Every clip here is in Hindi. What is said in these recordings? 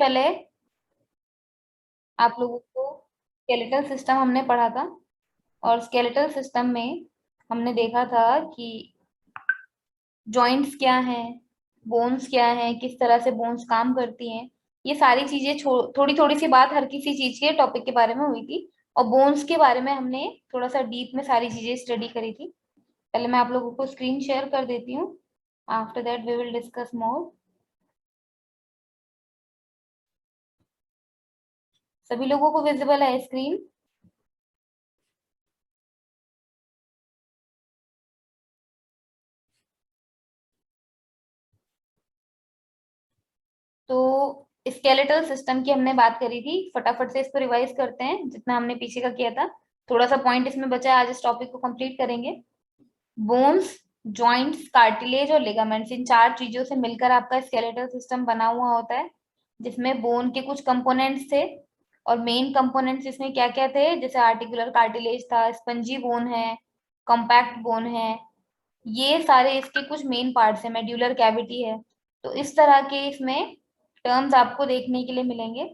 पहले आप लोगों को स्केलेटल सिस्टम हमने पढ़ा था। और स्केलेटल सिस्टम में हमने देखा था कि जॉइंट्स क्या हैं, बोन्स क्या हैं, किस तरह से बोन्स काम करती हैं। ये सारी चीजें थोड़ी थोड़ी सी बात हर किसी चीज के टॉपिक के बारे में हुई थी। और बोन्स के बारे में हमने थोड़ा सा डीप में सारी चीजें स्टडी करी थी। पहले मैं आप लोगों को स्क्रीन शेयर कर देती हूँ। After that we will discuss more. सभी लोगों को विजिबल है स्क्रीन? तो स्केलेटल सिस्टम की हमने बात करी थी। फटाफट से इसको रिवाइज करते हैं जितना हमने पीछे का किया था। थोड़ा सा पॉइंट इसमें बचा है, आज इस टॉपिक को कंप्लीट करेंगे। बोन्स, जॉइंट्स, कार्टिलेज और लिगामेंट्स, इन चार चीजों से मिलकर आपका स्केलेटल सिस्टम बना हुआ होता है, जिसमें बोन के कुछ कंपोनेंट्स थे। और मेन कंपोनेंट्स इसमें क्या क्या थे? जैसे आर्टिकुलर कार्टिलेज था, स्पंजी बोन है, कॉम्पैक्ट बोन है। ये सारे इसके कुछ मेन पार्ट्स हैं। मेड्यूलर कैविटी है। तो इस तरह के इसमें टर्म्स आपको देखने के लिए मिलेंगे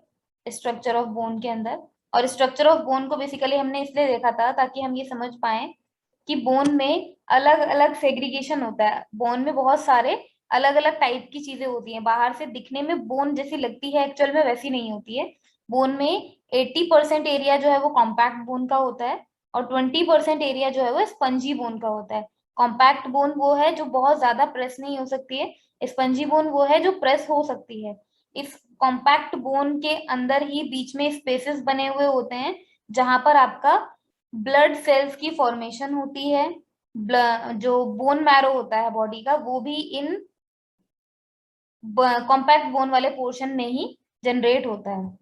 स्ट्रक्चर ऑफ बोन के अंदर। और स्ट्रक्चर ऑफ बोन को बेसिकली हमने इसलिए देखा था ताकि हम ये समझ पाए कि बोन में अलग अलग सेग्रीगेशन होता है। बोन में बहुत सारे अलग अलग टाइप की चीजें होती हैं। बाहर से दिखने में बोन जैसी लगती है, एक्चुअल में वैसी नहीं होती है। बोन में 80% एरिया जो है वो कॉम्पैक्ट बोन का होता है, और 20% एरिया जो है वो स्पंजी बोन का होता है। कॉम्पैक्ट बोन वो है जो बहुत ज्यादा प्रेस नहीं हो सकती है। स्पंजी बोन वो है जो प्रेस हो सकती है। इस कॉम्पैक्ट बोन के अंदर ही बीच में स्पेसेस बने हुए होते हैं, जहां पर आपका ब्लड सेल्स की फॉर्मेशन होती है। जो बोन मैरो होता है बॉडी का, वो भी इन कॉम्पैक्ट बोन वाले पोर्शन में ही जनरेट होता है।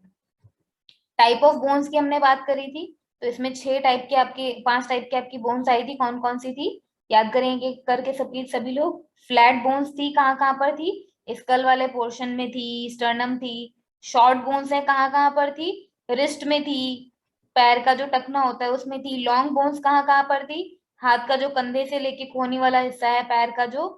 टाइप ऑफ बोन्स की हमने बात करी थी। तो इसमें 6 टाइप के आपके 5 टाइप के आपकी बोन्स आई थी। कौन कौन सी थी? याद करेंगे करके सभी लोग। फ्लैट बोन्स थी, कहाँ कहाँ पर थी? स्कल वाले पोर्शन में थी, स्टर्नम थी। शॉर्ट बोन्स है, कहाँ कहाँ पर थी? रिस्ट में थी, पैर का जो टखना होता है उसमें थी। लॉन्ग बोन्स कहाँ कहाँ पर थी? हाथ का जो कंधे से लेके कोहनी वाला हिस्सा है, पैर का जो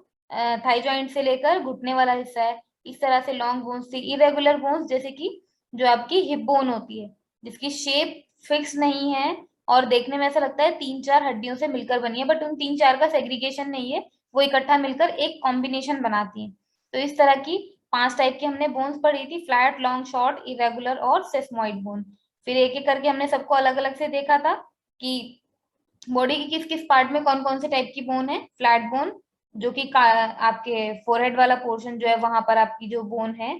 थाई जॉइंट से लेकर घुटने वाला हिस्सा है, इस तरह से लॉन्ग बोन्स थी। इरेगुलर बोन्स जैसे कि जो आपकी हिप बोन होती है, जिसकी शेप फिक्स नहीं है और देखने में ऐसा लगता है 3-4 हड्डियों से मिलकर बनी है, बट उन 3-4 का सेग्रीगेशन नहीं है, वो इकट्ठा मिलकर एक कॉम्बिनेशन बनाती है। तो इस तरह की 5 टाइप की हमने बोन्स पढ़ी थी: फ्लैट, लॉन्ग, शॉर्ट, इरेगुलर और सेस्मोइड बोन। फिर एक एक करके हमने सबको अलग अलग से देखा था कि बॉडी की किस किस पार्ट में कौन कौन से टाइप की बोन है। फ्लैट बोन, जो कि आपके फोरहेड वाला पोर्शन जो है वहां पर आपकी जो बोन है।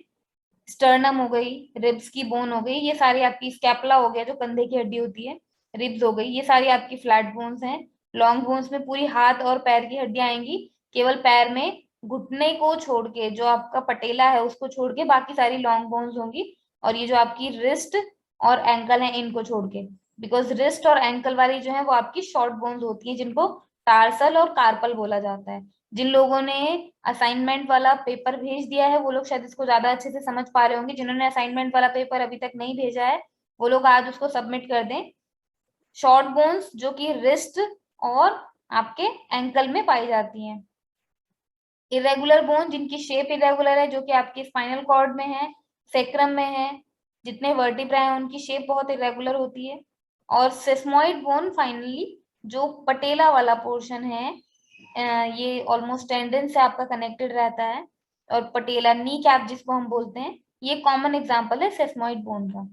स्टर्नम हो गई, रिब्स की बोन हो गई, ये सारी आपकी स्कैपुला हो गया जो कंधे की हड्डी होती है, रिब्स हो गई, ये सारी आपकी फ्लैट बोन्स हैं। लॉन्ग बोन्स में पूरी हाथ और पैर की हड्डियां आएंगी। केवल पैर में घुटने को छोड़ के, जो आपका पटेला है उसको छोड़ के बाकी सारी लॉन्ग बोन्स होंगी। और ये जो आपकी रिस्ट और एंकल है इनको छोड़ के, बिकॉज रिस्ट और एंकल वाली जो है वो आपकी शॉर्ट बोन्स होती है, जिनको टार्सल और कार्पल बोला जाता है। जिन लोगों ने असाइनमेंट वाला पेपर भेज दिया है वो लोग शायद इसको ज्यादा अच्छे से समझ पा रहे होंगे। जिन्होंने असाइनमेंट वाला पेपर अभी तक नहीं भेजा है वो लोग आज उसको सबमिट कर दें। शॉर्ट बोन्स जो कि रिस्ट और आपके एंकल में पाई जाती हैं। इरेगुलर बोन जिनकी शेप इरेगुलर है, जो कि आपके स्पाइनल कॉर्ड में है, सेक्रम में है, जितने वर्टिब्रा हैं उनकी शेप बहुत इरेगुलर होती है। और सेस्मोइड बोन फाइनली, जो पटेला वाला पोर्शन है, ये ऑलमोस्ट टेंडन से आपका कनेक्टेड रहता है। और पटेला नी कैप जिसको हम बोलते हैं, ये कॉमन एग्जांपल है सेस्मोइड बोन का।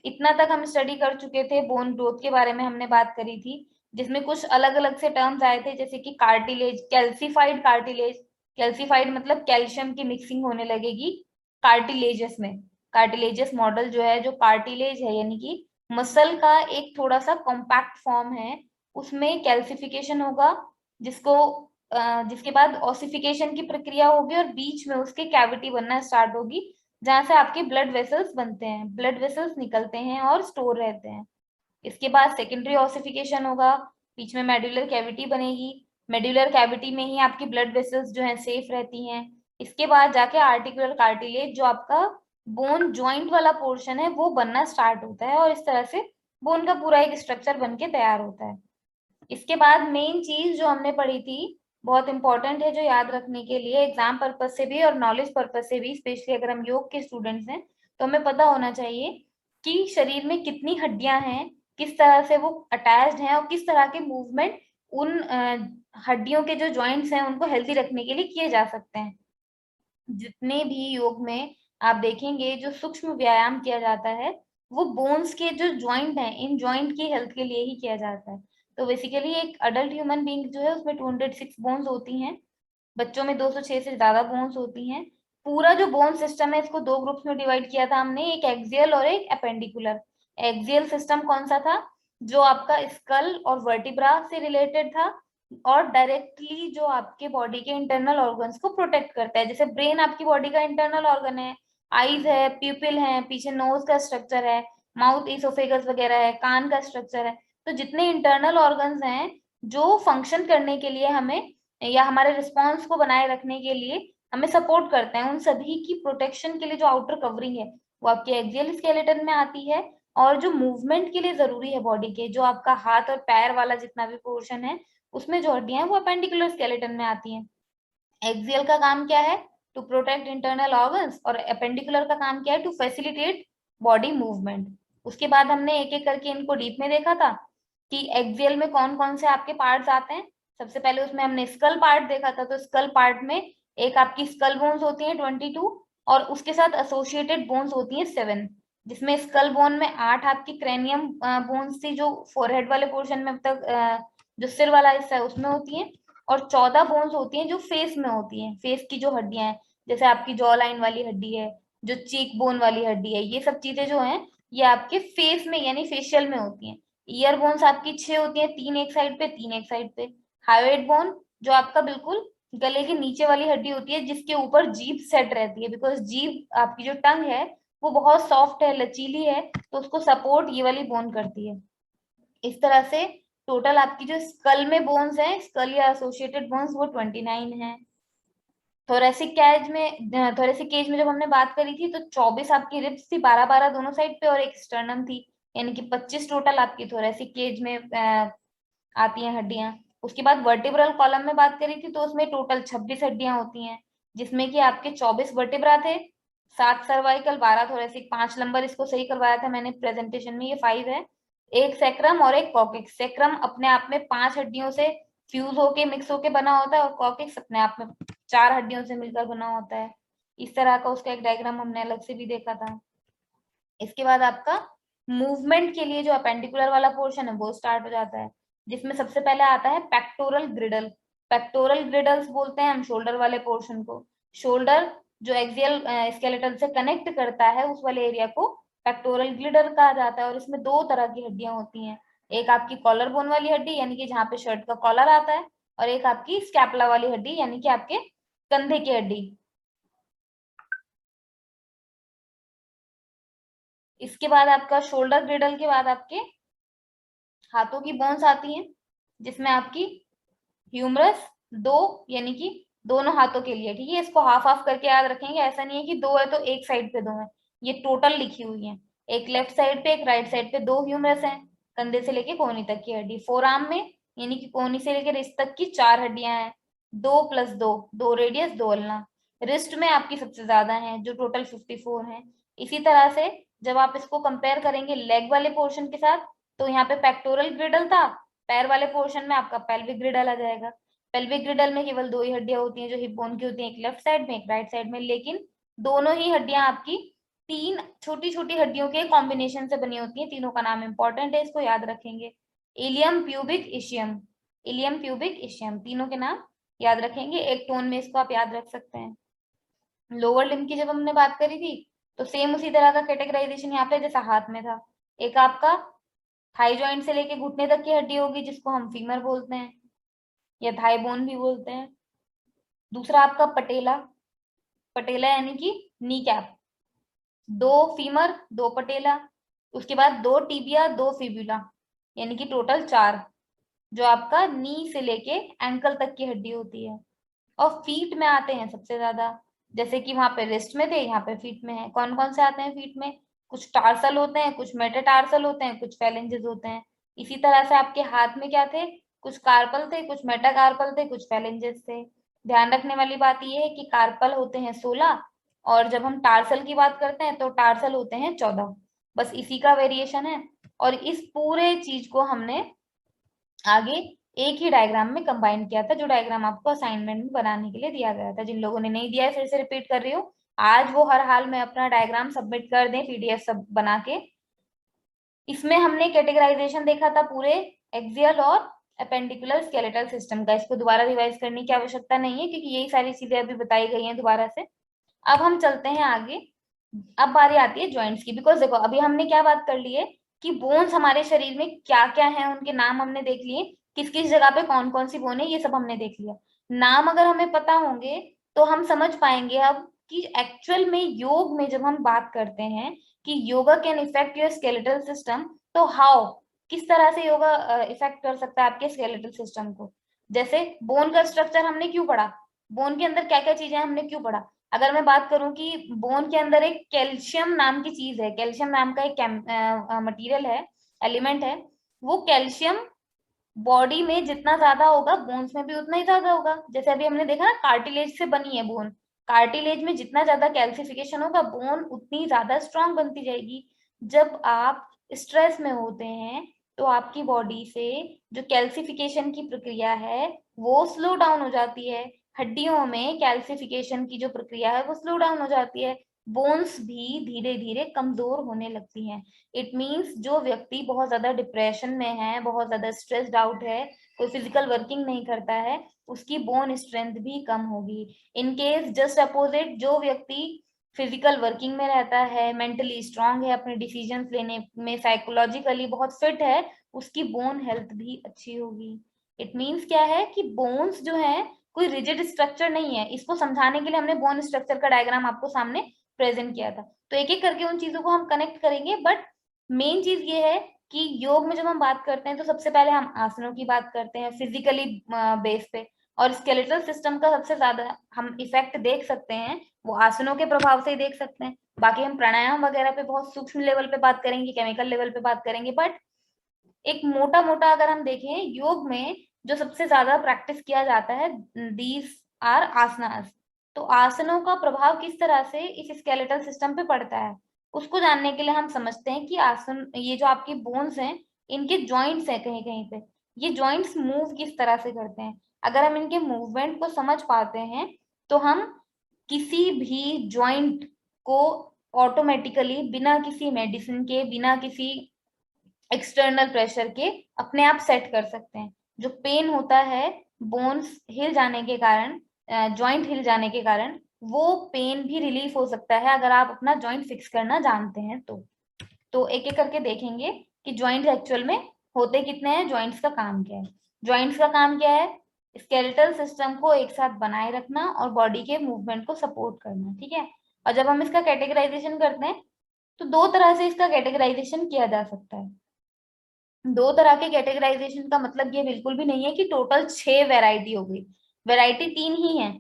इतना तक हम स्टडी कर चुके थे। बोन ग्रोथ के बारे में हमने बात करी थी, जिसमें कुछ अलग अलग से टर्म्स आए थे, जैसे कि कार्टिलेज, कैल्सिफाइड कार्टिलेज। कैल्सिफाइड मतलब कैल्शियम की मिक्सिंग होने लगेगी कार्टिलेजस में। कार्टिलेजस मॉडल जो है, जो कार्टिलेज है यानी कि मसल का एक थोड़ा सा कॉम्पैक्ट फॉर्म है, उसमें कैल्सिफिकेशन होगा, जिसको जिसके बाद ऑसिफिकेशन की प्रक्रिया होगी और बीच में उसके कैविटी बनना स्टार्ट होगी, जहां से आपके ब्लड वेसल्स बनते हैं, ब्लड वेसल्स निकलते हैं और स्टोर रहते हैं। इसके बाद सेकेंडरी ऑसिफिकेशन होगा, बीच में मेडुलर कैविटी बनेगी, मेडुलर कैविटी में ही आपकी ब्लड वेसल्स जो है सेफ रहती हैं। इसके बाद जाके आर्टिकुलर कार्टिलेज, जो आपका बोन जॉइंट वाला पोर्शन है, वो बनना स्टार्ट होता है, और इस तरह से बोन का पूरा एक स्ट्रक्चर बन के तैयार होता है। इसके बाद मेन चीज जो हमने पढ़ी थी, बहुत इंपॉर्टेंट है, जो याद रखने के लिए एग्जाम पर्पज से भी और नॉलेज पर्पज से भी, स्पेशली अगर हम योग के स्टूडेंट्स हैं तो हमें पता होना चाहिए कि शरीर में कितनी हड्डियां हैं, किस तरह से वो अटैच्ड हैं और किस तरह के मूवमेंट उन हड्डियों के जो जॉइंट्स हैं उनको हेल्दी रखने के लिए किए जा सकते हैं। जितने भी योग में आप देखेंगे जो सूक्ष्म व्यायाम किया जाता है वो बोन्स के जो जॉइंट हैं इन जॉइंट की हेल्थ के लिए ही किया जाता है। तो बेसिकली एक अडल्ट ह्यूमन बीइंग जो है उसमें 206 बोन्स होती हैं, बच्चों में 206 से ज्यादा बोन्स होती हैं। पूरा जो बोन सिस्टम है इसको दो ग्रुप्स में डिवाइड किया था हमने, एक एक्सियल और एक एपेंडिकुलर। एक्सियल सिस्टम कौन सा था? जो आपका स्कल और वर्टिब्रा से रिलेटेड था और डायरेक्टली जो आपके बॉडी के इंटरनल ऑर्गन्स को प्रोटेक्ट करता है। जैसे ब्रेन आपकी बॉडी का इंटरनल ऑर्गन है, आईज है, प्यूपिल है, पीछे नोज का स्ट्रक्चर है, माउथ इसोफेगस वगैरह है, कान का स्ट्रक्चर है। तो जितने इंटरनल ऑर्गन्स हैं जो फंक्शन करने के लिए हमें या हमारे रिस्पॉन्स को बनाए रखने के लिए हमें सपोर्ट करते हैं, उन सभी की प्रोटेक्शन के लिए जो आउटर कवरिंग है वो आपके एक्सियल स्केलेटन में आती है। और जो मूवमेंट के लिए जरूरी है बॉडी के, जो आपका हाथ और पैर वाला जितना भी पोर्शन है उसमें जो हड्डियां हैं वो अपेंडिकुलर स्केलेटन में आती हैं। एक्सियल का काम क्या है? टू प्रोटेक्ट इंटरनल ऑर्गन्स, और अपेंडिकुलर का काम क्या है? To facilitate body movement. उसके बाद हमने एक एक करके इनको डीप में देखा था कि एक्सियल में कौन कौन से आपके पार्ट्स आते हैं। सबसे पहले उसमें हमने स्कल पार्ट देखा था, तो स्कल पार्ट में एक आपकी स्कल बोन्स होती है 22 और उसके साथ एसोसिएटेड बोन्स होती है 7, जिसमें स्कल बोन में 8 आपकी क्रेनियम बोन्स थी जो फोरहेड वाले पोर्शन में अब तक जो सिर वाला हिस्सा है उसमें होती है, और 14 बोन्स होती हैं जो फेस में होती हैं, फेस की जो हड्डियां हैं, जैसे आपकी जॉ लाइन वाली हड्डी है, जो चीक बोन वाली हड्डी है, ये सब चीजें जो हैं ये आपके फेस में यानी फेशियल में होती हैं। ईयर बोन्स आपकी 6 होती हैं, 3 एक साइड पे 3 एक साइड पे। हाइवेट बोन जो आपका बिल्कुल गले के नीचे वाली हड्डी होती है जिसके ऊपर जीभ सेट रहती है, बिकॉज जीभ आपकी जो टंग है वो बहुत सॉफ्ट है, लचीली है, तो उसको सपोर्ट ये वाली बोन करती है। इस तरह से टोटल आपकी जो स्कल में बोन्स है, स्कल या एसोसिएटेड बोन्स, वो 29 है। थोरेसिक केज में जब हमने बात करी थी तो 24 आपकी रिब्स थी, 12-12 दोनों साइड पे, और एक स्टर्नम थी, यानी कि 25 टोटल आपकी थोरेसिक केज में आती हैं हड्डियां। उसके बाद वर्टिब्रल कॉलम में बात करी थी तो उसमें टोटल 26 हड्डियां होती हैं, जिसमें कि आपके 24 वर्टिब्रा थे, 7 सर्वाइकल, 12 थोरेसिक, 5 लंबर, इसको सही करवाया था मैंने प्रेजेंटेशन में, ये 5 है। एक सेक्रम और एक कॉकिक्स। सेक्रम अपने आप में 5 हड्डियों से फ्यूज होके मिक्स होके बना होता है और कॉकिक्स अपने आप में 4 हड्डियों से मिलकर बना होता है। इस तरह का उसका एक डायग्राम हमने अलग से भी देखा था। इसके बाद आपका मूवमेंट के लिए जो अपेंडिकुलर वाला पोर्शन है वो स्टार्ट हो जाता है, जिसमें सबसे पहले आता है पेक्टोरल ग्रिडल। पेक्टोरल ग्रिडल्स बोलते हैं हम शोल्डर वाले पोर्शन को। शोल्डर जो एक्सियल स्केलेटन से कनेक्ट करता है उस वाले एरिया को पेक्टोरल ग्रिडल कहा जाता है। और इसमें दो तरह की हड्डियां होती हैं, एक आपकी कॉलर बोन वाली हड्डी यानी कि जहाँ पे शर्ट का कॉलर आता है, और एक आपकी स्कैपुला वाली हड्डी यानी कि आपके कंधे की हड्डी। इसके बाद आपका शोल्डर ग्रिडल के बाद आपके हाथों की बोन्स आती हैं, जिसमें आपकी ह्यूमरस दो, यानी कि दोनों हाथों के लिए, ठीक है, इसको हाफ हाफ करके याद रखेंगे, ऐसा नहीं है कि दो है तो एक साइड पे दो है, ये टोटल लिखी हुई है। एक लेफ्ट साइड पे एक राइट साइड पे दो ह्यूमरस हैं, कंधे से लेके कोहनी तक की हड्डी। फोर आर्म में यानी कि कोहनी से लेकर रिस्ट तक की 4 हड्डियां हैं, 2+2, 2 रेडियस 2 अल्ना। रिस्ट में आपकी सबसे ज्यादा है जो टोटल 54 है। इसी तरह से जब आप इसको कंपेयर करेंगे लेग वाले पोर्शन के साथ, तो यहाँ पे पेक्टोरल ग्रिडल था, पैर वाले पोर्शन में आपका पेल्विक ग्रिडल आ जाएगा। पेल्विक ग्रिडल में केवल दो ही हड्डियां होती हैं जो हिप बोन की होती हैं, एक लेफ्ट साइड में एक राइट साइड में, लेकिन दोनों ही हड्डियां आपकी 3 छोटी छोटी हड्डियों के कॉम्बिनेशन से बनी होती हैं। तीनों का नाम इंपॉर्टेंट है, इसको याद रखेंगे। Ilium, pubic, ischium. Ilium, pubic, ischium, तीनों के नाम याद रखेंगे, एक टोन में इसको आप याद रख सकते हैं। लोअर लिम्ब की जब हमने बात करी थी तो सेम उसी तरह का कैटेगराइजेशन यहाँ पे जैसा हाथ में था। एक आपका थाई जॉइंट से लेके घुटने तक की हड्डी होगी जिसको हम फीमर बोलते हैं या थाई बोन भी बोलते हैं। दूसरा आपका पटेला, पटेला यानी कि नी कैप, दो फीमर दो पटेला। उसके बाद दो टीबिया दो फिब्यूला, यानी कि टोटल 4, जो आपका नी से लेके एंकल तक की हड्डी होती है। और फीट में आते हैं सबसे ज्यादा, जैसे कि वहां पे रिस्ट में थे, यहाँ पे फीट में है। कौन कौन से आते हैं फीट में? कुछ टार्सल होते हैं, कुछ मेटाटार्सल होते हैं, कुछ फैलेंजेस होते हैं। इसी तरह से आपके हाथ में क्या थे? कुछ कार्पल थे, कुछ मेटाकार्पल थे, कुछ फैलेंजेस थे। ध्यान रखने वाली बात यह है कि कार्पल होते हैं 16 और जब हम टार्सल की बात करते हैं तो टार्सल होते हैं 14। बस इसी का वेरिएशन है। और इस पूरे चीज को हमने आगे एक ही डायग्राम में कंबाइन किया था, जो डायग्राम आपको असाइनमेंट में बनाने के लिए दिया गया था। जिन लोगों ने नहीं दिया है फिर से रिपीट कर रही हूँ, आज वो हर हाल में अपना डायग्राम सबमिट कर दें पीडीएफ सब बना के। इसमें हमने कैटेगराइजेशन देखा था पूरे एक्सियल और अपेंडिकुलर स्केलेटल सिस्टम का। इसको दोबारा रिवाइज करने की आवश्यकता नहीं है क्योंकि यही सारी चीजें अभी बताई गई हैं दोबारा से। अब हम चलते हैं आगे। अब बारी आती है जॉइंट्स की, बिकॉज देखो अभी हमने क्या बात कर ली है कि बोन्स हमारे शरीर में क्या क्या है, उनके नाम हमने देख लिए, किस किस जगह पे कौन कौन सी बोन है, ये सब हमने देख लिया। नाम अगर हमें पता होंगे तो हम समझ पाएंगे अब कि एक्चुअल में योग में जब हम बात करते हैं कि yoga can effect your skeletal system, तो हाउ, किस तरह से योगा इफेक्ट कर सकता है आपके स्केलेटल सिस्टम को। जैसे बोन का स्ट्रक्चर हमने क्यों पढ़ा, बोन के अंदर क्या क्या चीजें हमने क्यों पढ़ा। अगर मैं बात करूं कि बोन के अंदर एक कैल्शियम नाम की चीज है, कैल्शियम नाम का एक मटेरियल है, एलिमेंट है, वो कैल्शियम बॉडी में जितना ज्यादा होगा बोन्स में भी उतना ही ज्यादा होगा। जैसे अभी हमने देखा ना, कार्टिलेज से बनी है बोन, कार्टिलेज में जितना ज्यादा कैल्सिफिकेशन होगा बोन उतनी ज्यादा स्ट्रांग बनती जाएगी। जब आप स्ट्रेस में होते हैं तो आपकी बॉडी से जो कैल्सिफिकेशन की प्रक्रिया है वो स्लो डाउन हो जाती है, हड्डियों में कैल्सिफिकेशन की जो प्रक्रिया है वो स्लो डाउन हो जाती है, बोन्स भी धीरे धीरे कमजोर होने लगती हैं। इट मीन्स जो व्यक्ति बहुत ज्यादा डिप्रेशन में है, बहुत ज्यादा स्ट्रेस्ड आउट है, कोई फिजिकल वर्किंग नहीं करता है, उसकी बोन स्ट्रेंथ भी कम होगी। इन केस जस्ट अपोजिट, जो व्यक्ति फिजिकल वर्किंग में रहता है, मेंटली स्ट्रांग है, अपने डिसीजंस लेने में साइकोलॉजिकली बहुत फिट है, उसकी बोन हेल्थ भी अच्छी होगी। इट मीन्स क्या है कि बोन्स जो है कोई रिजिड स्ट्रक्चर नहीं है। इसको समझाने के लिए हमने बोन स्ट्रक्चर का डायग्राम आपको सामने प्रेजेंट किया था। तो एक एक करके उन चीजों को हम कनेक्ट करेंगे, बट मेन चीज ये है कि योग में जब हम बात करते हैं तो सबसे पहले हम आसनों की बात करते हैं फिजिकली बेस पे, और स्केलेटल सिस्टम का सबसे ज्यादा हम इफेक्ट देख सकते हैं वो आसनों के प्रभाव से ही देख सकते हैं। बाकी हम प्राणायाम वगैरह पे बहुत सूक्ष्म लेवल पे बात करेंगे, केमिकल लेवल पे बात करेंगे, बट एक मोटा मोटा अगर हम देखें योग में जो सबसे ज्यादा प्रैक्टिस किया जाता है, दीज आर आसनास। तो आसनों का प्रभाव किस तरह से इस स्केलेटल सिस्टम पे पड़ता है उसको जानने के लिए हम समझते हैं कि आसन, ये जो आपकी बोन्स हैं इनके जॉइंट्स हैं कहीं कहीं पे, ये जॉइंट्स मूव किस तरह से करते हैं। अगर हम इनके मूवमेंट को समझ पाते हैं तो हम किसी भी जॉइंट को ऑटोमेटिकली बिना किसी मेडिसिन के, बिना किसी एक्सटर्नल प्रेशर के अपने आप सेट कर सकते हैं। जो पेन होता है बोन्स हिल जाने के कारण, जॉइंट हिल जाने के कारण, वो पेन भी रिलीफ हो सकता है अगर आप अपना जॉइंट फिक्स करना जानते हैं तो एक एक करके देखेंगे कि जॉइंट्स एक्चुअल में होते कितने हैं, जॉइंट्स का काम क्या है। जॉइंट्स का काम क्या है, स्केलेटल सिस्टम को एक साथ बनाए रखना और बॉडी के मूवमेंट को सपोर्ट करना, ठीक है। और जब हम इसका कैटेगराइजेशन करते हैं तो दो तरह से इसका कैटेगराइजेशन किया जा सकता है। दो तरह के कैटेगराइजेशन का मतलब ये बिल्कुल भी नहीं है कि टोटल 6 वैरायटी हो गई, वैरायटी 3 ही है।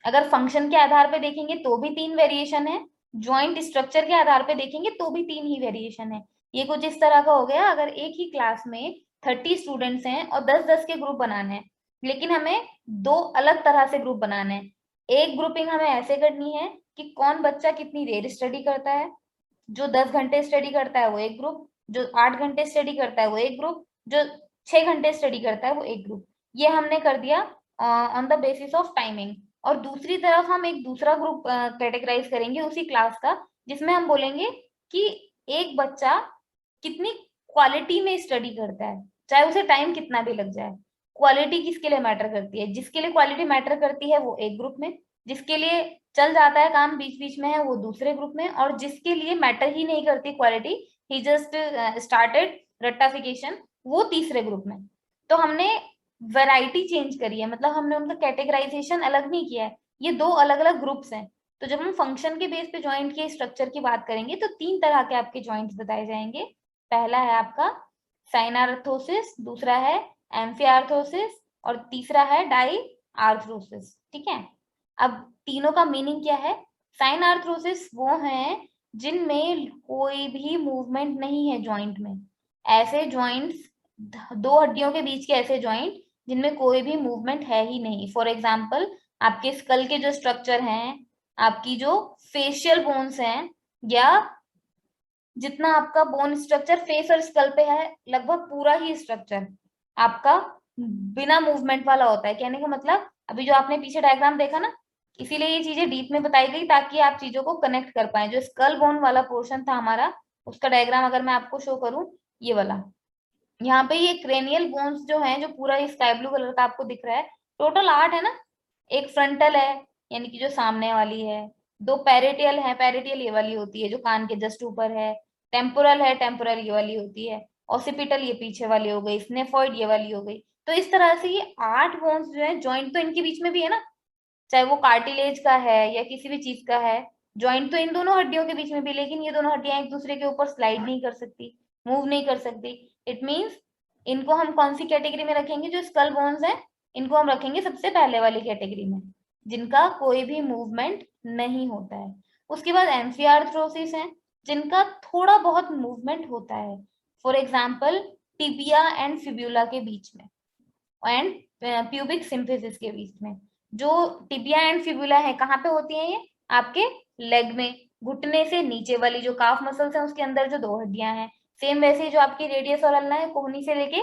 अगर फंक्शन के आधार पे देखेंगे तो भी 3 वेरिएशन है, ज्वाइंट स्ट्रक्चर के आधार पे देखेंगे तो भी 3 ही वेरिएशन है। ये कुछ इस तरह का हो गया, अगर एक ही क्लास में 30 स्टूडेंट्स हैं और 10-10 के ग्रुप बनाने हैं, लेकिन हमें दो अलग तरह से ग्रुप बनाने हैं। एक ग्रुपिंग हमें ऐसे करनी है कि कौन बच्चा कितनी देर स्टडी करता है, जो 10 घंटे स्टडी करता है वो एक ग्रुप, जो 8 घंटे स्टडी करता है वो एक ग्रुप, जो 6 घंटे स्टडी करता है वो एक ग्रुप। ये हमने कर दिया on the basis of timing. और दूसरी तरफ हम एक दूसरा ग्रुप कैटेगराइज करेंगे उसी क्लास का, जिसमें हम बोलेंगे कि एक बच्चा कितनी क्वालिटी में स्टडी करता है, चाहे उसे टाइम कितना भी लग जाए। क्वालिटी किसके लिए मैटर करती है, जिसके लिए क्वालिटी मैटर करती है वो एक ग्रुप में, जिसके लिए चल जाता है काम बीच बीच में है वो दूसरे ग्रुप में, और जिसके लिए मैटर ही नहीं करती क्वालिटी, ही जस्ट स्टार्टेड रट्टाफिकेशन, वो तीसरे ग्रुप में। तो हमने वैरायटी चेंज करी है, मतलब हमने उनका कैटेगराइजेशन अलग नहीं किया है, ये दो अलग अलग ग्रुप्स हैं। तो जब हम फंक्शन के बेस पे ज्वाइंट के स्ट्रक्चर की बात करेंगे तो 3 तरह के आपके ज्वाइंट्स बताए जाएंगे। पहला है आपका साइनार्थोसिस, दूसरा है एम्फियार्थोसिस और तीसरा है डाई आर्थरोसिस, ठीक है। अब तीनों का मीनिंग क्या है। साइन आर्थरोसिस वो हैं जिनमें कोई भी मूवमेंट नहीं है जॉइंट में, ऐसे जॉइंट्स, दो हड्डियों के बीच के ऐसे जॉइंट जिनमें कोई भी मूवमेंट है ही नहीं। फॉर एग्जाम्पल आपके स्कल के जो स्ट्रक्चर हैं, आपकी जो फेशियल बोन्स हैं या जितना आपका बोन स्ट्रक्चर फेस और स्कल पे है, लगभग पूरा ही स्ट्रक्चर आपका बिना मूवमेंट वाला होता है। कहने का मतलब अभी जो आपने पीछे डायग्राम देखा ना, इसीलिए ये चीजें डीप में बताई गई ताकि आप चीजों को कनेक्ट कर पाए। जो स्कल बोन वाला पोर्शन था हमारा, उसका डायग्राम अगर मैं आपको शो करूं, ये वाला, यहाँ पे ये क्रेनियल बोन्स जो है, जो पूरा स्काई ब्लू कलर का आपको दिख रहा है, टोटल 8 है ना। एक फ्रंटल है, यानी कि जो सामने वाली है। दो पैरेटियल है, पैरेटियल ये वाली होती है जो कान के जस्ट ऊपर है। टेम्पोरल है, टेम्पोरल ये वाली होती है। ऑसिपिटल ये पीछे वाली हो गई। स्नेफॉइड ये वाली हो गई। तो इस तरह से ये 8 बोन्स जो है, जॉइंट तो इनके बीच में भी है ना, चाहे वो कार्टिलेज का है या किसी भी चीज का है। जॉइंट तो इन दोनों हड्डियों के बीच में भी, लेकिन ये दोनों हड्डियां एक दूसरे के ऊपर स्लाइड नहीं कर सकती, मूव नहीं कर सकती। इट मीन्स इनको हम कौन सी कैटेगरी में रखेंगे? जो स्कल बोन्स है, इनको हम रखेंगे सबसे पहले वाली कैटेगरी में, जिनका कोई भी मूवमेंट नहीं होता है। उसके बाद एम्फियार्थ्रोसिस है, जिनका थोड़ा बहुत मूवमेंट होता है। For example tibia and fibula के बीच में, एंड प्यूबिक सिम्फिसिस के बीच में। जो टिबिया एंड फिबुला है, कहाँ पे होती है ये? आपके लेग में, घुटने से नीचे वाली जो काफ मसल्स है उसके अंदर जो दो हड्डियां हैं। सेम वैसे ही जो आपकी रेडियस और अल्ना है, कोहनी से लेके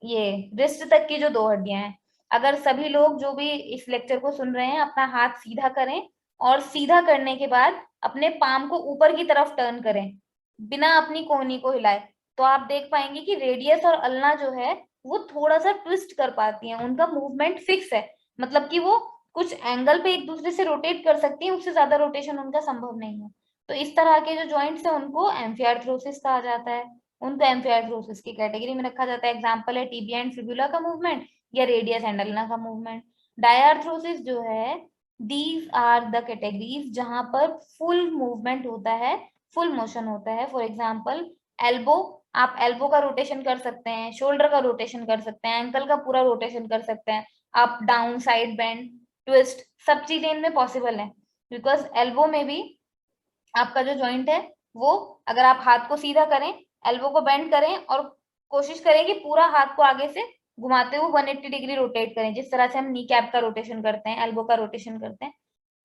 ये रिस्ट तक की जो दो हड्डियां हैं। अगर सभी लोग जो भी इस लेक्चर को सुन रहे हैं, अपना हाथ सीधा करें, और सीधा करने के बाद अपने पाम को ऊपर की तरफ टर्न करें बिना अपनी कोहनी को हिलाए, तो आप देख पाएंगे कि रेडियस और अल्ना जो है वो थोड़ा सा ट्विस्ट कर पाती हैं। उनका मूवमेंट फिक्स है, मतलब कि वो कुछ एंगल पे एक दूसरे से रोटेट कर सकती हैं, उससे ज्यादा रोटेशन उनका संभव नहीं है। तो इस तरह के जो जॉइंट्स है उनको एम्फियार्थ्रोसिस कहा जाता है। उनको एम्फियार्थ्रोसिस की कैटेगरी में रखा जाता है। एग्जाम्पल है टिबिया एंड फिबुला का मूवमेंट या रेडियस एंड अल्ना का मूवमेंट। डायआर्थ्रोसिस जो है, दीज आर द कैटेगरीज जहां पर फुल मूवमेंट होता है, फुल मोशन होता है। फॉर एग्जाम्पल एल्बो, आप एल्बो का रोटेशन कर सकते हैं, शोल्डर का रोटेशन कर सकते हैं, एंकल का पूरा रोटेशन कर सकते हैं, up down side bend twist, सब चीजें इनमें पॉसिबल है। बिकॉज एल्बो में भी आपका जो जॉइंट है वो, अगर आप हाथ को सीधा करें, एल्बो को बेंड करें और कोशिश करें कि पूरा हाथ को आगे से घुमाते हुए 180 डिग्री रोटेट करें, जिस तरह से हम नी कैप का रोटेशन करते हैं, एल्बो का रोटेशन करते हैं,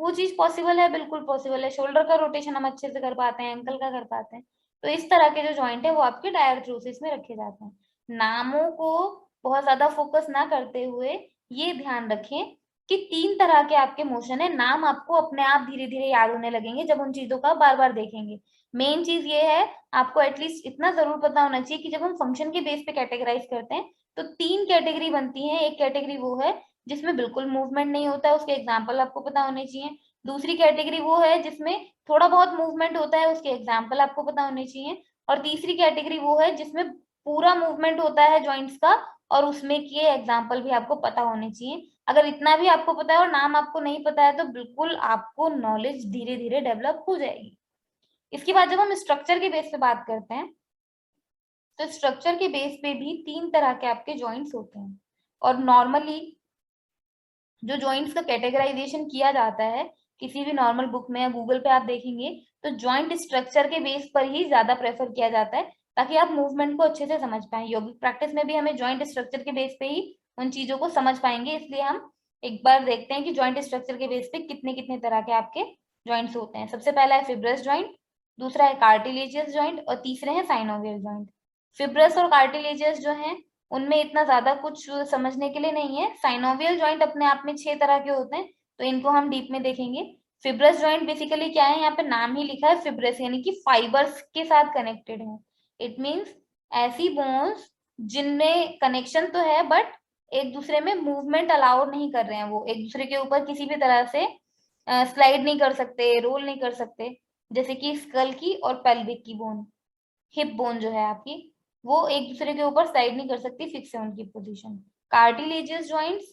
वो चीज पॉसिबल है, बिल्कुल पॉसिबल है। शोल्डर का रोटेशन हम अच्छे से कर पाते हैं, एंकल का कर पाते हैं। तो इस तरह के जो जॉइंट है वो आपके डायर्थ्रोसिस में रखे जाते हैं। नामों को बहुत ज्यादा फोकस ना करते हुए ये ध्यान रखें कि 3 तरह के आपके मोशन है। नाम आपको अपने आप धीरे धीरे याद होने लगेंगे जब उन चीजों का बार बार देखेंगे। मेन चीज ये है, आपको एटलीस्ट इतना जरूर पता होना चाहिए कि जब हम फंक्शन के बेस पे कैटेगराइज करते हैं तो 3 कैटेगरी बनती है। एक कैटेगरी वो है जिसमें बिल्कुल मूवमेंट नहीं होता है, उसके एग्जाम्पल आपको पता होने चाहिए। दूसरी कैटेगरी वो है जिसमें थोड़ा बहुत मूवमेंट होता है, उसके एग्जाम्पल आपको पता होने चाहिए। और तीसरी कैटेगरी वो है जिसमें पूरा मूवमेंट होता है जॉइंट्स का, और उसमें के एग्जाम्पल भी आपको पता होने चाहिए। अगर इतना भी आपको पता है और नाम आपको नहीं पता है, तो बिल्कुल आपको नॉलेज धीरे धीरे डेवलप हो जाएगी। इसके बाद जब हम स्ट्रक्चर के बेस पे बात करते हैं, तो स्ट्रक्चर के बेस पे भी 3 तरह के आपके जॉइंट्स होते हैं। और नॉर्मली जो जॉइंट्स का कैटेगराइजेशन किया जाता है किसी भी नॉर्मल बुक में या गूगल पे आप देखेंगे, तो जॉइंट स्ट्रक्चर के बेस पर ही ज्यादा प्रेफर किया जाता है, ताकि आप मूवमेंट को अच्छे से समझ पाए। योगिक प्रैक्टिस में भी हमें जॉइंट स्ट्रक्चर के बेस पे ही उन चीजों को समझ पाएंगे। इसलिए हम एक बार देखते हैं कि जॉइंट स्ट्रक्चर के बेस पे कितने कितने तरह के आपके जॉइंट्स होते हैं। सबसे पहला है फिब्रस जॉइंट, दूसरा है कार्टिलेजियस जॉइंट, और तीसरे हैं साइनोवियल जॉइंट। फिब्रस और कार्टिलेजियस जो है, उनमें इतना ज्यादा कुछ समझने के लिए नहीं है। साइनोवियल जॉइंट अपने आप में 6 तरह के होते हैं, तो इनको हम डीप में देखेंगे। फिब्रस जॉइंट बेसिकली क्या है, यहाँ पे नाम ही लिखा है फिब्रस, यानी कि फाइबर्स के साथ कनेक्टेड है। इट मीन्स ऐसी बोन्स जिनमें कनेक्शन तो है, बट एक दूसरे में मूवमेंट अलाउ नहीं कर रहे हैं, वो एक दूसरे के ऊपर किसी भी तरह से स्लाइड नहीं कर सकते, रोल नहीं कर सकते। जैसे कि स्कल की और पेल्विक की बोन, हिप बोन जो है आपकी, वो एक दूसरे के ऊपर साइड नहीं कर सकती, फिक्स है उनकी पोजीशन। कार्टिलेजियस जॉइंट्स,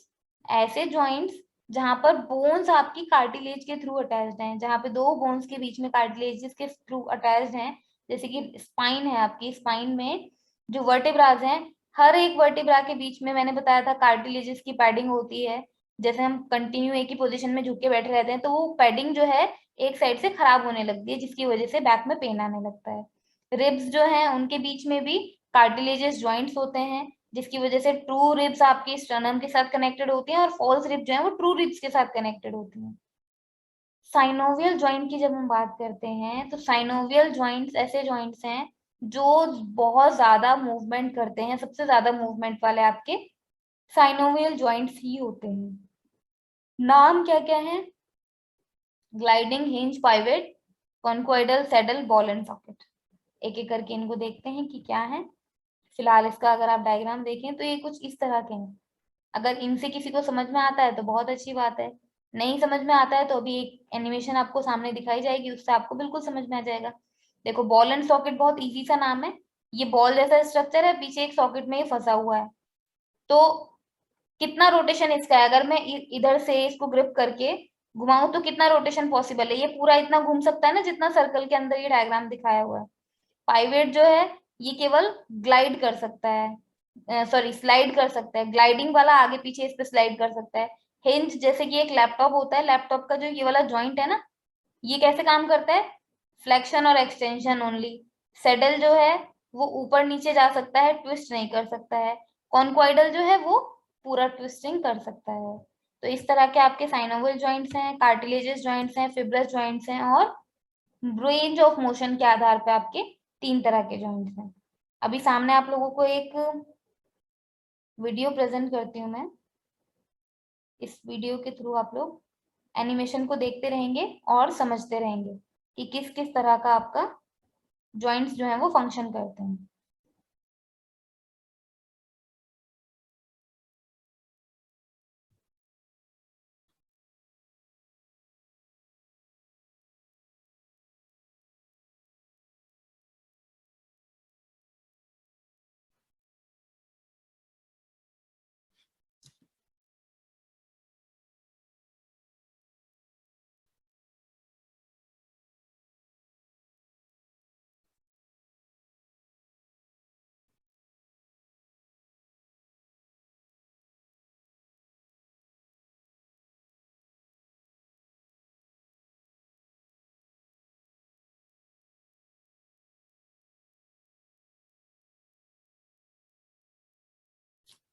ऐसे जॉइंट्स जहां पर बोन्स आपकी कार्टिलेज के थ्रू अटैच्ड हैं, जहां पे दो बोन्स के बीच में कार्टिलेजेस के थ्रू अटैच्ड हैं। जैसे कि स्पाइन है आपकी, स्पाइन में जो वर्टेब्राज हैं, हर एक वर्टेब्रा के बीच में मैंने बताया था कार्टिलेजेस की पैडिंग होती है। जैसे हम कंटिन्यू एक ही पोजीशन में झुक के बैठे रहते हैं, तो वो पैडिंग जो है एक साइड से खराब होने लगती है, जिसकी वजह से बैक में पेन आने लगता है। रिब्स जो हैं उनके बीच में भी कार्टिलेजियस जॉइंट्स होते हैं, जिसकी वजह से ट्रू रिब्स आपकी स्टर्नम के साथ कनेक्टेड होती हैं, और फॉल्स रिब जो है वो ट्रू रिब्स के साथ कनेक्टेड होती हैं। साइनोवियल जॉइंट की जब हम बात करते हैं तो साइनोवियल जॉइंट्स ऐसे जॉइंट्स हैं जो बहुत ज्यादा मूवमेंट करते हैं, सबसे ज्यादा मूवमेंट वाले आपके साइनोवियल जॉइंट्स ही होते हैं। नाम क्या क्या है? Gliding, hinge, pivot, condyloid, saddle, ball and socket. एक एक करके इनको देखते हैं कि क्या है। फिलहाल इसका अगर आप डायग्राम देखें तो ये कुछ इस तरह के हैं। अगर इनसे किसी को समझ में आता है तो बहुत अच्छी बात है, नहीं समझ में आता है तो अभी एक एनिमेशन आपको सामने दिखाई जाएगी, उससे आपको बिल्कुल समझ में आ जाएगा। देखो, बॉल एंड सॉकेट बहुत इजी सा नाम है। ये बॉल जैसा स्ट्रक्चर है, पीछे एक सॉकेट में ये फंसा हुआ है। तो कितना रोटेशन इसका है? अगर मैं इधर से इसको ग्रिप करके घुमाऊं तो कितना रोटेशन पॉसिबल है? ये पूरा इतना घूम सकता है ना जितना सर्कल के अंदर ये डायग्राम दिखाया हुआ है। पाइवेट जो है ये केवल ग्लाइड कर सकता है, सॉरी स्लाइड कर सकता है, ग्लाइडिंग वाला आगे पीछे इस पे स्लाइड कर सकता है। हिंज जैसे कि एक लैपटॉप होता है, लैपटॉप का जो ये वाला जॉइंट है ना, ये कैसे काम करता है? फ्लेक्शन और एक्सटेंशन ओनली। सेडल जो है वो ऊपर नीचे जा सकता है, ट्विस्ट नहीं कर सकता है। कॉन्क्वाइडल जो है वो पूरा ट्विस्टिंग कर सकता है। तो इस तरह के आपके साइनोवियल जॉइंट्स हैं, कार्टिलेजेस जॉइंट्स हैं, फिब्रस जॉइंट्स हैं, और रेंज ऑफ मोशन के आधार पे आपके 3 तरह के जॉइंट्स हैं। अभी सामने आप लोगों को एक वीडियो प्रेजेंट करती हूँ मैं। इस वीडियो के थ्रू आप लोग एनिमेशन को देखते रहेंगे और समझते रहेंगे कि किस किस तरह का आपका जॉइंट्स जो है वो फंक्शन करते हैं।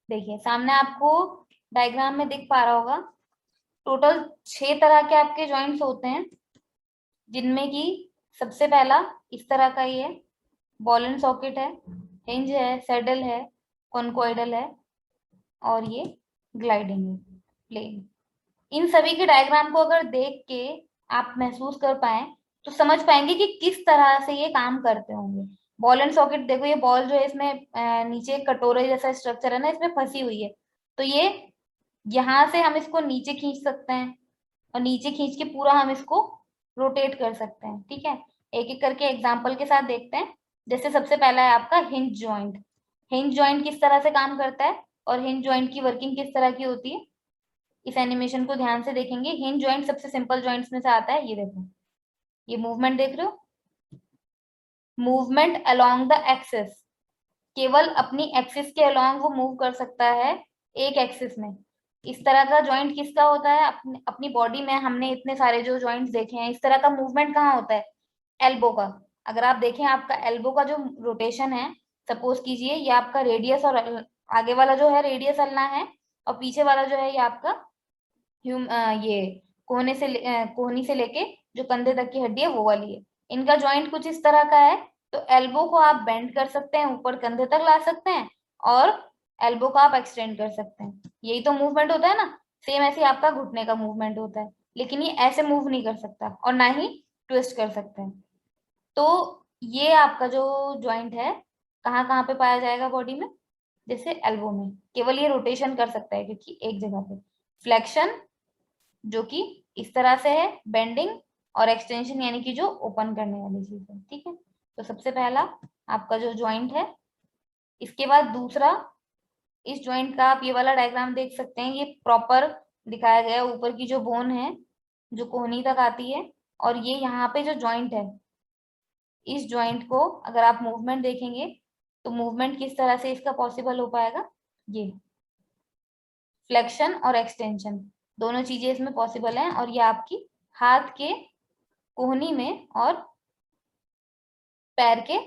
देखिए सामने आपको डायग्राम में दिख पा रहा होगा, टोटल 6 तरह के आपके जॉइंट्स होते हैं, जिनमें कि सबसे पहला इस तरह का ये बॉल एंड सॉकेट है, हिंज है, सैडल है, कॉन्कोइडल है, और ये ग्लाइडिंग है, प्लेन। इन सभी के डायग्राम को अगर देख के आप महसूस कर पाए तो समझ पाएंगे कि किस तरह से ये काम करते होंगे। बॉल एंड सॉकेट देखो, ये बॉल जो है इसमें नीचे एक कटोरे जैसा स्ट्रक्चर है ना, इसमें फंसी हुई है। तो ये यहाँ से हम इसको नीचे खींच सकते हैं, और नीचे खींच के पूरा हम इसको रोटेट कर सकते हैं। ठीक है, एक एक करके एग्जाम्पल के साथ देखते हैं। जैसे सबसे पहला है आपका हिंज जॉइंट। हिंज जॉइंट किस तरह से काम करता है और हिंज जॉइंट की वर्किंग किस तरह की होती है, इस एनिमेशन को ध्यान से देखेंगे। हिंज जॉइंट सबसे सिंपल जॉइंट्स में से आता है। ये देखो, ये मूवमेंट देख रहे हो, मूवमेंट अलोंग द एक्सिस। केवल अपनी एक्सिस के अलोंग वो मूव कर सकता है, एक एक्सिस में। इस तरह का जॉइंट किसका होता है? अपनी बॉडी में हमने इतने सारे जो जॉइंट्स देखे हैं, इस तरह का मूवमेंट कहाँ होता है? एल्बो का। अगर आप देखें आपका एल्बो का जो रोटेशन है, सपोज कीजिए ये आपका रेडियस, और आगे वाला जो है रेडियस अल्ना है, और पीछे वाला जो है ये आपका ये कोहनी से लेके जो कंधे तक की हड्डी है वो वाली है। इनका जॉइंट कुछ इस तरह का है। तो एल्बो को आप बेंड कर सकते हैं, ऊपर कंधे तक ला सकते हैं, और एल्बो को आप एक्सटेंड कर सकते हैं। यही तो मूवमेंट होता है ना। सेम ऐसे ही आपका घुटने का मूवमेंट होता है, लेकिन ये ऐसे मूव नहीं कर सकता और ना ही ट्विस्ट कर सकते हैं। तो ये आपका जो जॉइंट है कहाँ कहाँ पे पाया जाएगा बॉडी में? जैसे एल्बो में केवल ये रोटेशन कर सकता है, क्योंकि एक जगह पे। फ्लेक्शन जो कि इस तरह से है, बेंडिंग, और एक्सटेंशन यानी कि जो ओपन करने वाली चीज है। ठीक है, तो सबसे पहला आपका जो जॉइंट है। इसके बाद दूसरा, इस जॉइंट का आप ये वाला डायग्राम देख सकते हैं, ये प्रॉपर दिखाया गया है। ऊपर की जो बोन है जो कोहनी तक आती है, और ये यहाँ पे जो जॉइंट है, इस जॉइंट को अगर आप मूवमेंट देखेंगे तो मूवमेंट किस तरह से इसका पॉसिबल हो पाएगा? ये फ्लेक्शन और एक्सटेंशन दोनों चीजें इसमें पॉसिबल हैं, और ये आपकी हाथ के कोहनी में और पैर के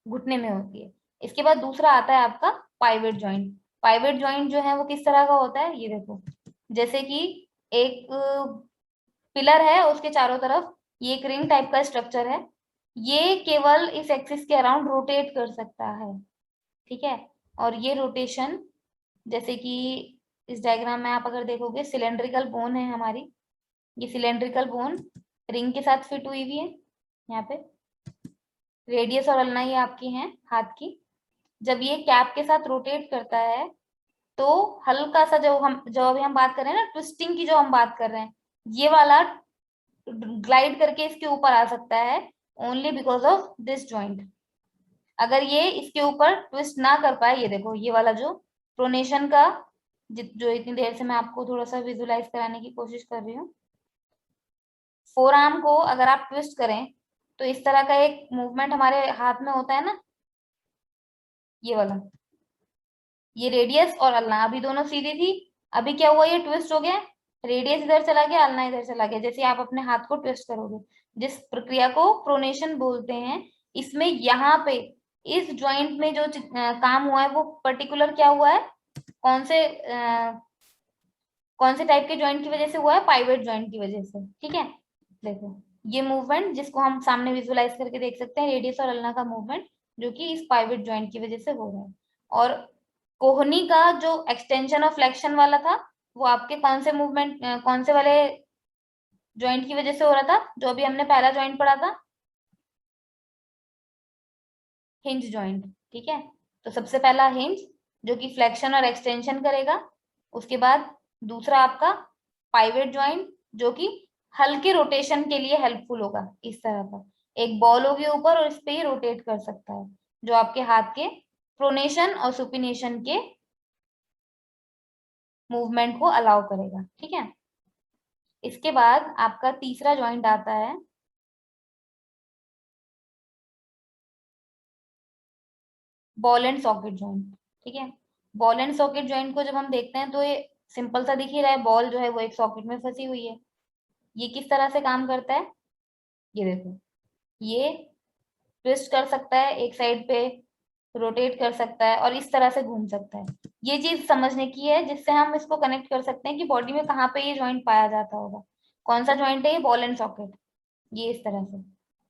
घुटने में होती है। इसके बाद दूसरा आता है आपका पाइवेट जॉइंट। पाइवेट जॉइंट जो है वो किस तरह का होता है? ये देखो, जैसे कि एक पिलर है उसके चारों तरफ, ये एक रिंग टाइप का स्ट्रक्चर है, ये केवल इस एक्सिस के अराउंड रोटेट कर सकता है, ठीक है। और ये रोटेशन, जैसे कि इस डायग्राम में आप अगर देखोगे, सिलेंड्रिकल बोन है हमारी, ये सिलेंड्रिकल बोन रिंग के साथ फिट हुई हुई है, यहाँ पे रेडियस और अल्ना ये आपकी हैं हाथ की। जब ये कैप के साथ रोटेट करता है तो हल्का सा, जो अभी हम बात कर रहे हैं ना ट्विस्टिंग की, जो हम बात कर रहे हैं, ये वाला ग्लाइड करके इसके ऊपर आ सकता है only because of this joint. अगर ये इसके ऊपर ट्विस्ट ना कर पाए, ये देखो ये वाला जो प्रोनेशन का, जो इतनी देर से मैं आपको थोड़ा सा विजुलाइज कराने की कोशिश कर रही हूँ, फोर आर्म को अगर आप ट्विस्ट करें तो इस तरह का एक मूवमेंट हमारे हाथ में होता है ना, ये वाला, ये रेडियस और अल्ना अभी दोनों सीधी थी, अभी क्या हुआ, ये ट्विस्ट हो गया, रेडियस इधर चला गया, अल्ना इधर चला गया, जैसे आप अपने हाथ को ट्विस्ट करोगे, जिस प्रक्रिया को प्रोनेशन बोलते हैं। इसमें यहाँ पे इस जॉइंट में जो काम हुआ है वो पर्टिकुलर क्या हुआ है, कौन से कौन से टाइप के जॉइंट की वजह से हुआ है, पाइवेट जॉइंट की वजह से, ठीक है। देखो ये मूवमेंट जिसको हम सामने विजुलाइज करके देख सकते हैं, रेडियस और अल्ना का मूवमेंट, जो कि इस पाइवेट जॉइंट की वजह से हो रहा है। और कोहनी का जो एक्सटेंशन और फ्लेक्शन वाला था, वो आपके कौन से मूवमेंट, कौन से वाले जॉइंट की वजह से हो रहा था, जो अभी हमने पहला जॉइंट पढ़ा था, हिंज जॉइंट, ठीक है। तो सबसे पहला हिंज जो कि फ्लेक्शन और एक्सटेंशन करेगा, उसके बाद दूसरा आपका पाइवेट जॉइंट जो कि हल्के रोटेशन के लिए हेल्पफुल होगा, इस तरह का एक बॉल होगी ऊपर और इस पे ही रोटेट कर सकता है, जो आपके हाथ के प्रोनेशन और सुपिनेशन के मूवमेंट को अलाउ करेगा, ठीक है। इसके बाद आपका तीसरा जॉइंट आता है बॉल एंड सॉकेट जॉइंट, ठीक है। बॉल एंड सॉकेट जॉइंट को जब हम देखते हैं तो ये सिंपल सा दिख ही रहा है, बॉल जो है वो एक सॉकेट में फंसी हुई है। ये किस तरह से काम करता है, ये देखो, ये ट्विस्ट कर सकता है एक साइड पे, रोटेट कर सकता है और इस तरह से घूम सकता है। ये चीज समझने की है जिससे हम इसको कनेक्ट कर सकते हैं कि बॉडी में कहाँ पे ये जॉइंट पाया जाता होगा, कौन सा जॉइंट है ये, बॉल एंड सॉकेट। ये इस तरह से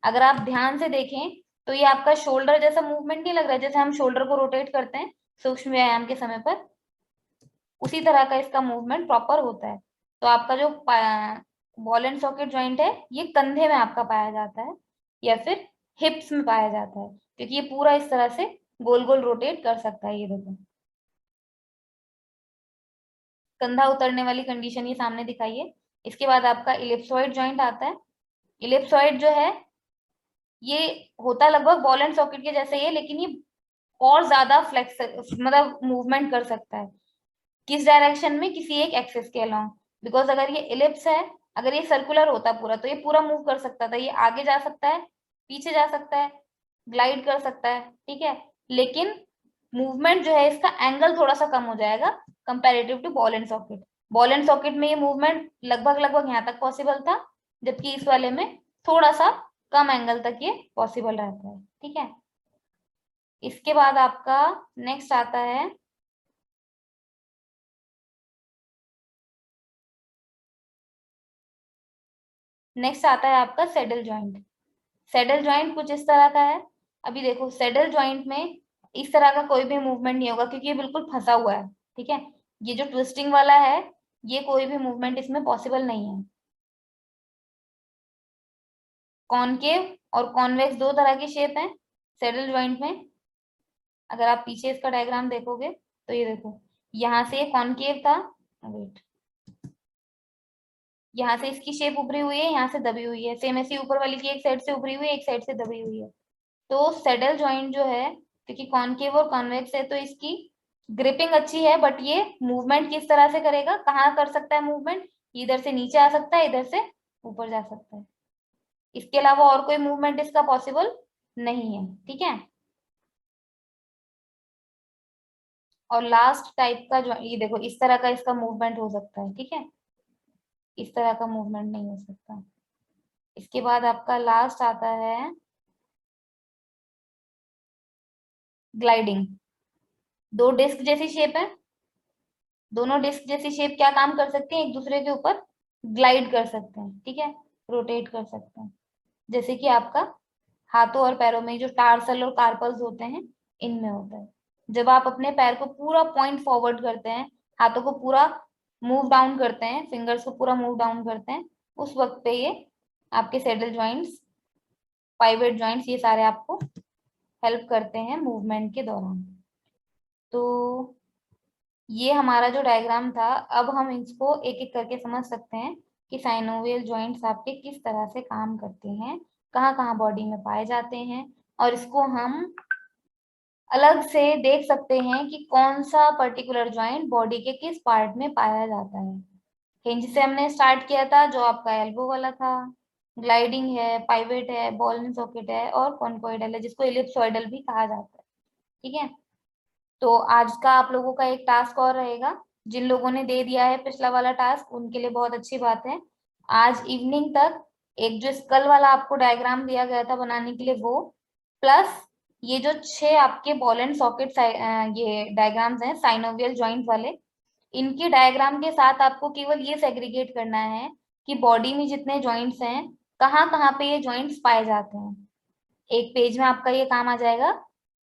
अगर आप ध्यान से देखें तो ये आपका शोल्डर जैसा मूवमेंट नहीं लग रहा है, जैसे हम शोल्डर को रोटेट करते हैं सूक्ष्म व्यायाम के समय पर, उसी तरह का इसका मूवमेंट प्रॉपर होता है। तो आपका जो बॉल एंड सॉकेट जॉइंट है ये कंधे में आपका पाया जाता है या फिर हिप्स में पाया जाता है, क्योंकि ये पूरा इस तरह से गोल गोल रोटेट कर सकता है, ये देखो कंधा उतरने वाली कंडीशन ये सामने दिखाई है। इसके बाद आपका इलिप्सॉइड जॉइंट आता है। इलिप्सॉइड जो है ये होता लगभग बॉल एंड सॉकेट के जैसे ही है, लेकिन ये और ज्यादा फ्लेक्स मतलब मूवमेंट कर सकता है, किस डायरेक्शन में, किसी एक एक्सिस के अलोंग। बिकॉज अगर ये इलिप्स है, अगर ये सर्कुलर होता पूरा तो ये पूरा मूव कर सकता था, ये आगे जा सकता है, पीछे जा सकता है, ग्लाइड कर सकता है, ठीक है। लेकिन मूवमेंट जो है इसका एंगल थोड़ा सा कम हो जाएगा comparative to ball and socket. Ball and socket में ये मूवमेंट लगभग लगभग यहाँ तक पॉसिबल था, जबकि इस वाले में थोड़ा सा कम एंगल तक ये पॉसिबल रहता है, ठीक है। इसके बाद आपका नेक्स्ट आता है आपका सेडल जॉइंट। सेडल जॉइंट कुछ इस तरह का है। अभी देखो सेडल जॉइंट में इस तरह का कोई भी मूवमेंट नहीं होगा क्योंकि ये बिल्कुल फंसा हुआ है, ठीक है। ये जो ट्विस्टिंग वाला है ये कोई भी मूवमेंट इसमें पॉसिबल नहीं है। कॉनकेव और कॉन्वेक्स दो तरह की शेप है सेडल जॉइंट में। अगर आप पीछे इसका डायग्राम देखोगे तो ये देखो, यहाँ से ये कॉनकेव था, वेट, यहाँ से इसकी शेप उभरी हुई है, यहाँ से दबी हुई है, सेम ऐसी ऊपर वाली की एक साइड से उभरी हुई है, एक साइड से दबी हुई है। तो सेडल जॉइंट जो है, क्योंकि कॉनकेव और कॉन्वेक्स है तो इसकी ग्रिपिंग अच्छी है, बट ये मूवमेंट किस तरह से करेगा, कहाँ कर सकता है मूवमेंट, इधर से नीचे आ सकता है, इधर से ऊपर जा सकता है, इसके अलावा और कोई मूवमेंट इसका पॉसिबल नहीं है, ठीक है। और लास्ट टाइप का जो ये देखो, इस तरह का इसका मूवमेंट हो सकता है, ठीक है, इस तरह का मूवमेंट नहीं हो सकता। इसके बाद आपका लास्ट आता है ग्लाइडिंग। दो डिस्क जैसी शेप है, दोनों डिस्क जैसी शेप क्या काम कर सकती है एक दूसरे के ऊपर, ग्लाइड कर सकते हैं, ठीक है, रोटेट कर सकते हैं। जैसे कि आपका हाथों और पैरों में जो टार्सल और कार्पल्स होते हैं, इनमें होता है। जब आप अपने पैर को पूरा पॉइंट फॉरवर्ड करते हैं, हाथों को पूरा मूव डाउन करते हैं, फिंगर्स को पूरा मूव डाउन करते हैं, उस वक्त पे ये आपके सैडल जॉइंट्स, पाइवेट जॉइंट्स, ये सारे आपको हेल्प करते हैं मूवमेंट के दौरान। तो ये हमारा जो डायग्राम था, अब हम इसको एक एक करके समझ सकते हैं कि साइनोवियल जॉइंट्स आपके किस तरह से काम करते हैं, कहाँ कहाँ बॉडी में पाए जाते हैं, और इसको हम अलग से देख सकते हैं कि कौन सा पर्टिकुलर जॉइंट बॉडी के किस पार्ट में पाया जाता है। हिंज से हमने स्टार्ट किया था, जो आपका एल्बो वाला था। ग्लाइडिंग है, पाइवेट है, बॉल एंड सॉकेट है, और कॉन्कोइडल है, जिसको इलिप्सोइडल भी कहा जाता है। ठीक है, तो आज का आप लोगों का एक टास्क और रहेगा। जिन लोगों ने दे दिया है पिछला वाला टास्क, उनके लिए बहुत अच्छी बात है। आज इवनिंग तक एक जो स्कल वाला आपको डायग्राम दिया गया था बनाने के लिए, वो प्लस ये जो 6 आपके बॉल एंड सॉकेट ये डायग्राम्स हैं साइनोवियल जॉइंट वाले, इनके डायग्राम के साथ आपको केवल ये सेग्रीगेट करना है कि बॉडी में जितने जॉइंट्स हैं, कहाँ कहाँ पे ये जॉइंट्स पाए जाते हैं। एक पेज में आपका ये काम आ जाएगा।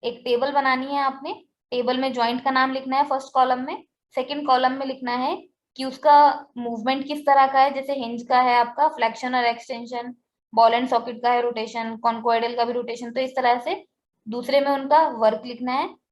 एक टेबल बनानी है आपने, टेबल में जॉइंट का नाम लिखना है फर्स्ट कॉलम में, सेकंड कॉलम में लिखना है कि उसका मूवमेंट किस तरह का है। जैसे हिंज का है आपका फ्लेक्शन और एक्सटेंशन, बॉल एंड सॉकेट का है रोटेशन, कॉन्कोइडल का भी रोटेशन, तो इस तरह से दूसरे में उनका वर्क लिखना है।